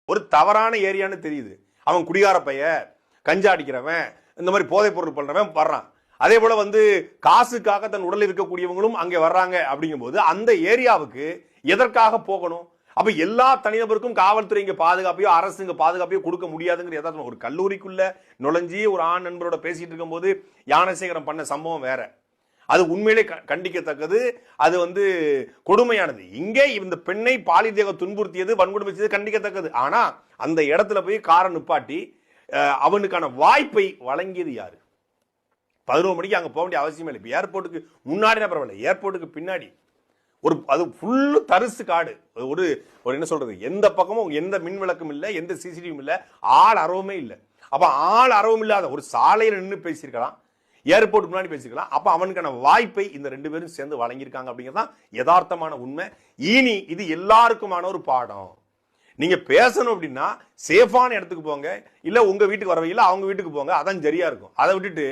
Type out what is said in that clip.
ஒரு தவறான ஏரியான்னு தெரியுது. அவன் குடிகார பைய, கஞ்சா அடிக்கிறவன், இந்த மாதிரி போதைப் பொருள் பண்றவன் வர்றான். அதே போல காசுக்காக தன் உடலில் இருக்கக்கூடியவங்களும் அங்கே வர்றாங்க. அப்படிங்கும் போது அந்த ஏரியாவுக்கு எதற்காக போகணும்? அப்ப எல்லா தனிநபருக்கும் காவல்துறை இங்க பாதுகாப்பையோ அரசு இங்க பாதுகாப்பையோ கொடுக்க முடியாதுங்கிற யதார்த்தம். ஒரு கல்லூரிக்குள்ள நுழைஞ்சி ஒரு ஆண் நண்பரோட பேசிட்டு இருக்கும் போது யானசேகரம் பண்ண சம்பவம் வேற. அது உண்மையிலே கண்டிக்கத்தக்கது. அது கொடுமையானது. இங்கே இந்த பெண்ணை பாலியல் துன்புறுத்தியது, வன்கொடுமை செய்தது கண்டிக்கத்தக்கது. ஆனா அந்த இடத்துல போய் காரை நிப்பாட்டி அவனுக்கான வாய்ப்பை வழங்கியது யாரு? 11 மணிக்கு அங்க போக வேண்டிய அவசியமே இல்லை. ஏர்போர்ட்டுக்கு முன்னாடி பரவாயில்ல, ஏர்போர்ட்டுக்கு பின்னாடி அது ஃபுல்லு தரிசு காடு. ஒரு என்ன சொல்றது, எந்த பக்கமும் எந்த மின் விளக்கும் இல்லை, எந்த சிசிடிவியும் இல்லை, ஆள் அரவமே இல்லை. அப்ப ஆள் அரவம் இல்லாத ஒரு சாலையில நின்று பேசியிருக்கலாம், ஏர்போர்ட் முன்னாடி பேசிக்கலாம். அப்ப அவனுக்கான வாய்ப்பை இந்த 2 பேரும் சேர்ந்து வழங்கியிருக்காங்க அப்படிங்கிறதான் யதார்த்தமான உண்மை. இனி இது எல்லாருக்குமான ஒரு பாடம். நீங்க பேசணும் அப்படின்னா சேஃபான இடத்துக்கு போங்க, இல்ல உங்க வீட்டுக்கு வரவே இல்லை அவங்க வீட்டுக்கு போங்க, அதான் சரியா இருக்கும். அதை விட்டுட்டு